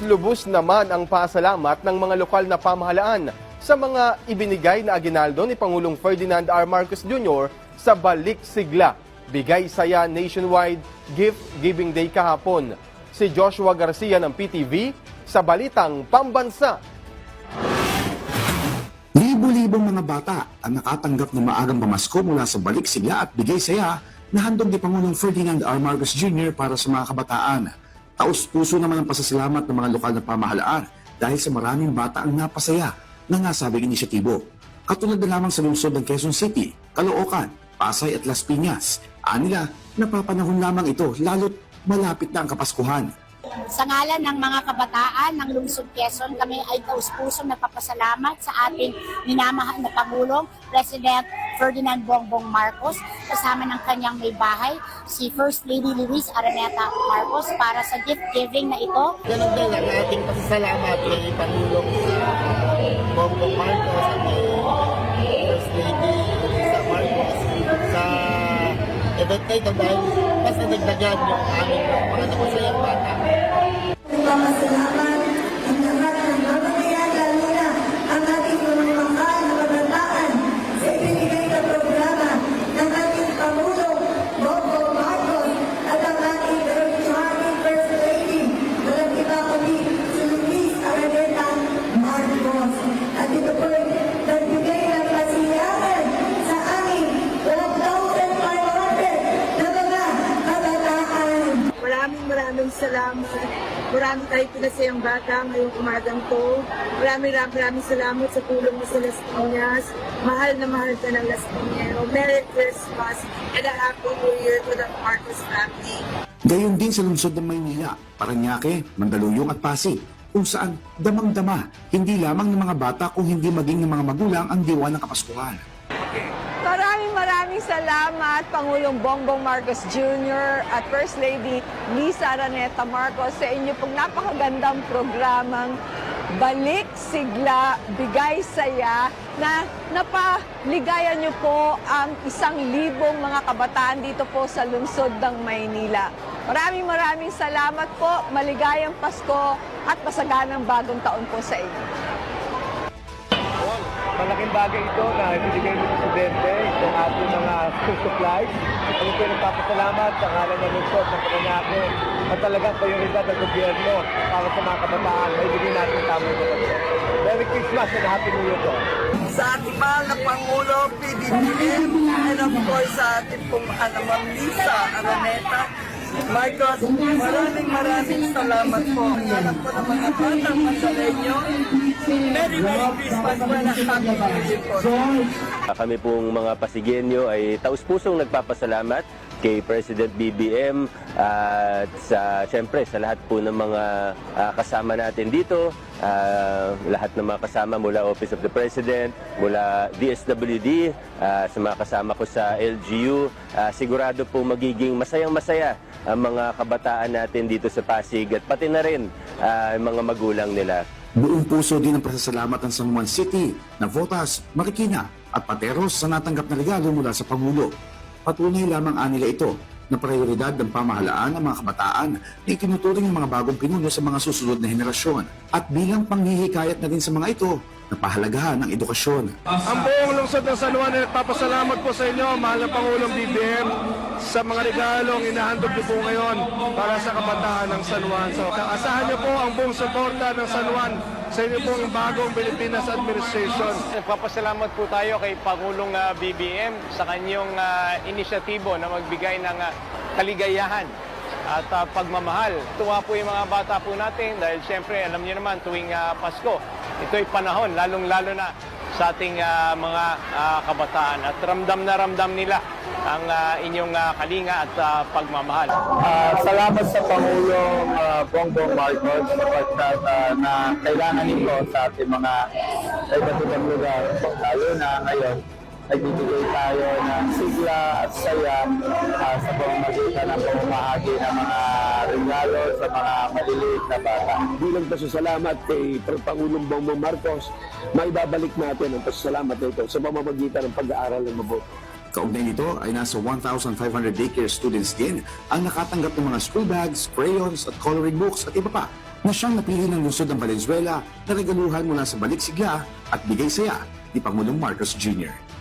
Lubos-lubos naman ang pasalamat ng mga lokal na pamahalaan sa mga ibinigay na aginaldo ni Pangulong Ferdinand R. Marcos Jr. sa Balik Sigla, Bigay Saya Nationwide Gift Giving Day kahapon. Si Joshua Garcia ng PTV sa Balitang Pambansa. Libo-libong mga bata ang nakatanggap ng maagang pamasko mula sa Balik Sigla at Bigay Saya na handog ni Pangulong Ferdinand R. Marcos Jr. para sa mga kabataan. Taos-puso naman ang pasasalamat ng mga lokal na pamahalaan dahil sa maraming bata ang napasaya ng nasabing inisyatibo. Katulad na lamang sa lungsod ng Quezon City, Caloocan, Pasay at Las Piñas. Anila, napapanahon lamang ito lalo't malapit na ang Kapaskuhan. Sa ngalan ng mga kabataan ng Lungsod Quezon, kami ay taus-pusong nagpapasalamat sa ating minamahal na Pangulong, President Ferdinand Bongbong Marcos, kasama ng kanyang may bahay, si First Lady Luis Araneta Marcos, para sa gift giving na ito. Ganun din ang ating pasasalamat kay Pangulong Bongbong Marcos at kay First Lady Luisa Marcos sa event na ito dahil mas nadagdagan yung aming mga napasayang bata. Nagpapasalamat ang lahat ng mamamayan, lalo na ang ating mga mahal na kabataan sa ibinigay na programa ng ating Pangulong Bongbong Marcos at ang ating very charming First Lady, walang iba kundi si Luis Araneta Marcos. At ito po'y nagbigay ng kasiyahan sa aming 1,500 na mga kabataan. Maraming salamat. Marami tayo pinasayang bata ngayong umagang to. Maraming salamat sa tulong mo sa Las Piñas. Mahal na mahal ka ng Las Piñas. Merry Christmas and a Happy New Year to the Marcos family. Gayon din sa lungsod ng Maynila, Parañaque, Mandaluyong at Pasig, kung saan damang-dama hindi lamang ng mga bata kung hindi maging ng mga magulang ang diwa ng Kapaskuhan. Maraming salamat Pangulong Bongbong Marcos Jr. at First Lady Lisa Araneta Marcos sa inyo pong napakagandang programang Balik Sigla, Bigay Saya na napaligayan niyo po ang 1,000 mga kabataan dito po sa lungsod ng Maynila. Maraming salamat po, maligayang Pasko at masaganang bagong taon po sa inyo. Malaking bagay ito na ibinigay ng Presidente itong ating mga school supplies. Kami po nagpapasalamat sa ngalan ng lungsod ng Parañaque at talagang prioridad ng gobyerno para sa mga kabataan na ibigay natin tamang edukasyon. Merry Christmas and Happy New Year po. Sa ating mahal na Pangulo, PBBM, and of course sa ating pong Ma'am Lisa Araneta Marcos, maraming salamat po. Alam ko ng mga batang Mandalenyo, Merry Christmas and a Happy New Year po. Kami pong mga Pasigueño ay taus-pusong nagpapasalamat kay President BBM at siyempre sa lahat po ng mga kasama natin dito, lahat ng mga kasama mula Office of the President, mula DSWD, sa mga kasama ko sa LGU, sigurado po magiging masayang-masaya ang mga kabataan natin dito sa Pasig at pati na rin mga magulang nila. Buong puso din ang pasasalamat ng San Juan City, Navotas, Marikina at Pateros sa natanggap na regalo mula sa Pangulo. Patunay lamang anila ito na prioridad ng pamahalaan ng mga kabataan na itinuturing ng mga bagong pinuno sa mga susunod na henerasyon at bilang panghihikayat na din sa mga ito na pahalagahan ng edukasyon. Ang buong lungsod ng San Juan ay nagpapasalamat po sa inyo, mahal na Pangulong BBM, sa mga regalong inahandog niyo po ngayon para sa kabataan ng San Juan. So, asahan niyo po ang buong suporta ng San Juan sa inyo pong bagong Pilipinas Administration. Nagpapasalamat po tayo kay Pangulong BBM sa kanyang inisyatibo na magbigay ng kaligayahan at pagmamahal. Tuwa po yung mga bata po natin dahil siyempre alam niyo naman tuwing Pasko, ito'y panahon lalong-lalo na sa ating mga kabataan at ramdam na ramdam nila ang inyong kalinga at pagmamahal. Salamat sa Pangulong Bongbong Marcos sapagkat na kailangan nito sa ating mga iba't ibang lugar, lalo na ngayon nagbibigay tayo ng sigla at saya sa pamamagitan ng pamamahagi ng mga regalo sa mga maliliit na bata. Bilang pasasalamat kay Pangulong Bongbong Marcos, maibabalik natin ang pasasalamat na ito sa pamamagitan ng pag-aaral ng mabuti. Kaugnay nito ay nasa 1,500 daycare students din ang nakatanggap ng mga school bags, crayons at coloring books at iba pa na siyang napili ng lungsod ng Valenzuela na regaluhan mula sa Balik Sigla at Bigay Saya ni Pangulong Marcos Jr.